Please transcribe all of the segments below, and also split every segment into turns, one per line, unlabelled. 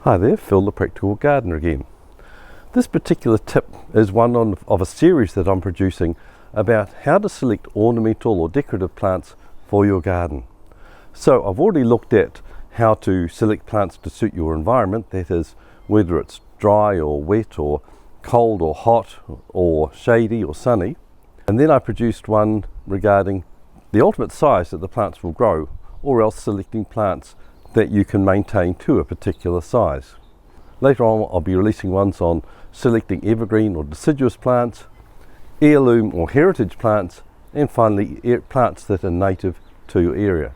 Hi there, Phil the Practical Gardener again. This particular tip is one of a series that I'm producing about how to select ornamental or decorative plants for your garden. So I've already looked at how to select plants to suit your environment, that is whether it's dry or wet or cold or hot or shady or sunny. And then I produced one regarding the ultimate size that the plants will grow, or else selecting plants that you can maintain to a particular size. Later on I'll be releasing ones on selecting evergreen or deciduous plants, heirloom or heritage plants, and finally plants that are native to your area.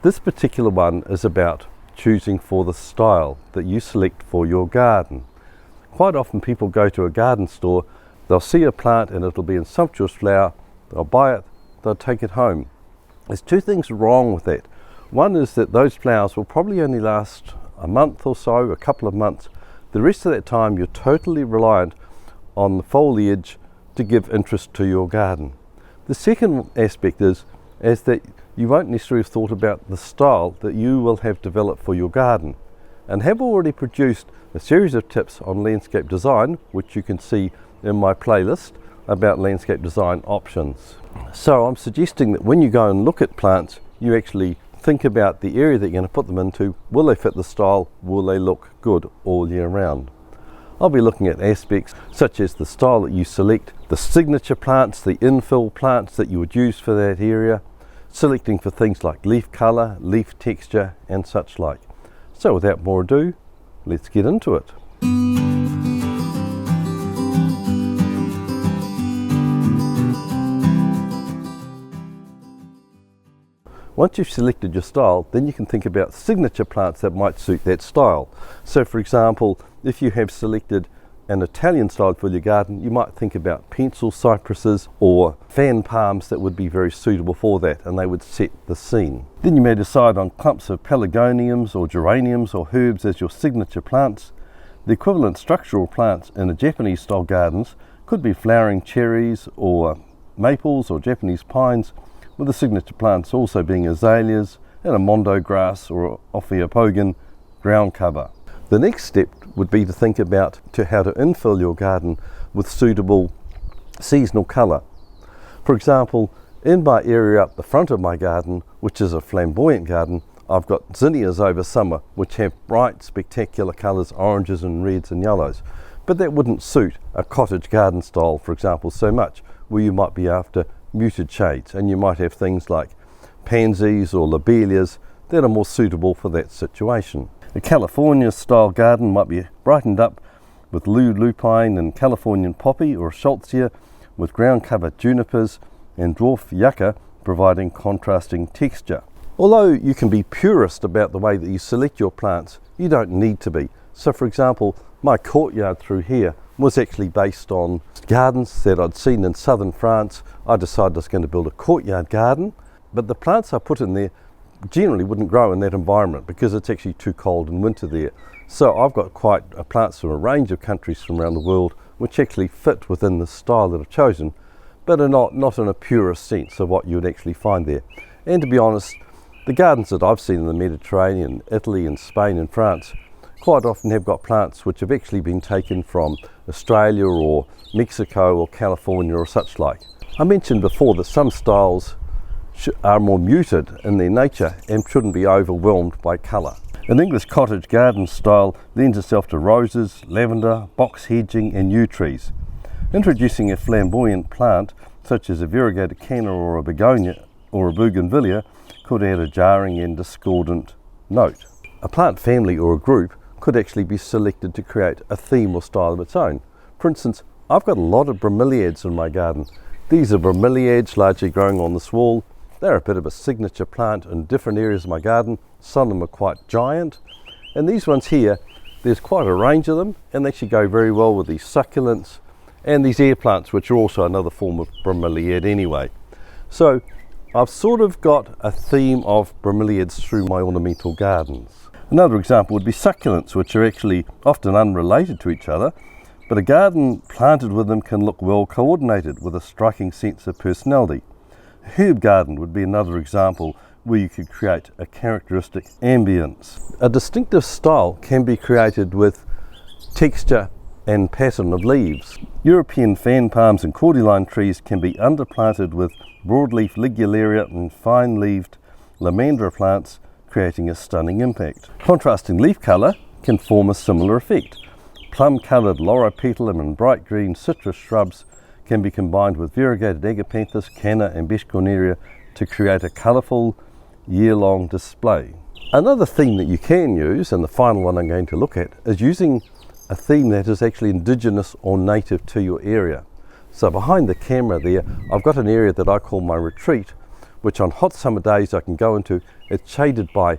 This particular one is about choosing for the style that you select for your garden. Quite often people go to a garden store, they'll see a plant and it'll be in sumptuous flower, they'll buy it, they'll take it home. There's two things wrong with that. One is that those flowers will probably only last a month or so, a couple of months. The rest of that time you're totally reliant on the foliage to give interest to your garden. The second aspect is that you won't necessarily have thought about the style that you will have developed for your garden, and have already produced a series of tips on landscape design, which you can see in my playlist about landscape design options. So I'm suggesting that when you go and look at plants, you actually think about the area that you're going to put them into. Will they fit the style? Will they look good all year round? I'll be looking at aspects such as the style that you select, the signature plants, the infill plants that you would use for that area, selecting for things like leaf colour, leaf texture and such like. So without more ado, let's get into it. Once you've selected your style, then you can think about signature plants that might suit that style. So for example, if you have selected an Italian style for your garden, you might think about pencil cypresses or fan palms that would be very suitable for that, and they would set the scene. Then you may decide on clumps of pelargoniums or geraniums or herbs as your signature plants. The equivalent structural plants in a Japanese style gardens could be flowering cherries or maples or Japanese pines, with the signature plants also being azaleas and a mondo grass or ophiopogon ground cover. The next step would be to think about how to infill your garden with suitable seasonal colour. For example, in my area up the front of my garden, which is a flamboyant garden, I've got zinnias over summer which have bright spectacular colours, oranges and reds and yellows. But that wouldn't suit a cottage garden style, for example, so much, where you might be after muted shades, and you might have things like pansies or lobelias that are more suitable for that situation. A California style garden might be brightened up with lupine and Californian poppy, or a Schultzia with ground cover junipers and dwarf yucca providing contrasting texture. Although you can be purist about the way that you select your plants, you don't need to be. So for example, my courtyard through here was actually based on gardens that I'd seen in southern France. I decided I was going to build a courtyard garden, but the plants I put in there generally wouldn't grow in that environment because it's actually too cold in winter there. So I've got quite plants from a range of countries from around the world which actually fit within the style that I've chosen, but are not in a purist sense of what you would actually find there. And to be honest, the gardens that I've seen in the Mediterranean, Italy and Spain and France quite often have got plants which have actually been taken from Australia or Mexico or California or such like. I mentioned before that some styles are more muted in their nature and shouldn't be overwhelmed by colour. An English cottage garden style lends itself to roses, lavender, box hedging and yew trees. Introducing a flamboyant plant such as a variegated canna or a begonia or a bougainvillea could add a jarring and discordant note. A plant family or a group could actually be selected to create a theme or style of its own. For instance, I've got a lot of bromeliads in my garden. These are bromeliads largely growing on this wall. They're a bit of a signature plant in different areas of my garden. Some of them are quite giant. And these ones here, there's quite a range of them, and they actually go very well with these succulents and these air plants, which are also another form of bromeliad anyway. So I've sort of got a theme of bromeliads through my ornamental gardens. Another example would be succulents, which are actually often unrelated to each other, but a garden planted with them can look well coordinated with a striking sense of personality. A herb garden would be another example where you could create a characteristic ambience. A distinctive style can be created with texture and pattern of leaves. European fan palms and cordyline trees can be underplanted with broadleaf ligularia and fine-leaved lamandra plants, creating a stunning impact. Contrasting leaf colour can form a similar effect. Plum-coloured loropetalum and bright green citrus shrubs can be combined with variegated agapanthus, canna and beschorneria to create a colourful year-long display. Another theme that you can use, and the final one I'm going to look at, is using a theme that is actually indigenous or native to your area. So behind the camera there, I've got an area that I call my retreat, which on hot summer days I can go into. It's shaded by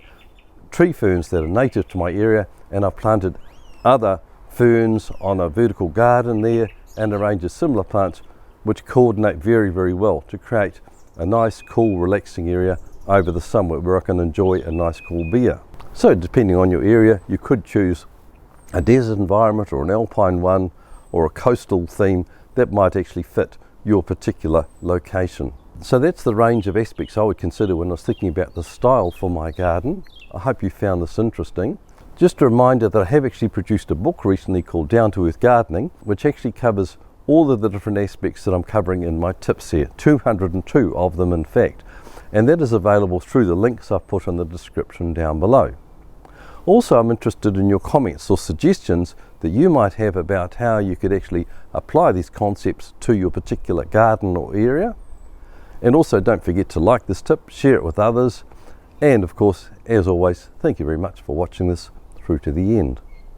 tree ferns that are native to my area, and I've planted other ferns on a vertical garden there and a range of similar plants which coordinate very, very well to create a nice, cool, relaxing area over the summer where I can enjoy a nice cool beer. So depending on your area, you could choose a desert environment or an alpine one or a coastal theme that might actually fit your particular location. So that's the range of aspects I would consider when I was thinking about the style for my garden. I hope you found this interesting. Just a reminder that I have actually produced a book recently called Down to Earth Gardening, which actually covers all of the different aspects that I'm covering in my tips here, 202 of them in fact, and that is available through the links I've put in the description down below. Also, I'm interested in your comments or suggestions that you might have about how you could actually apply these concepts to your particular garden or area. And also don't forget to like this tip, share it with others, and of course, as always, thank you very much for watching this through to the end.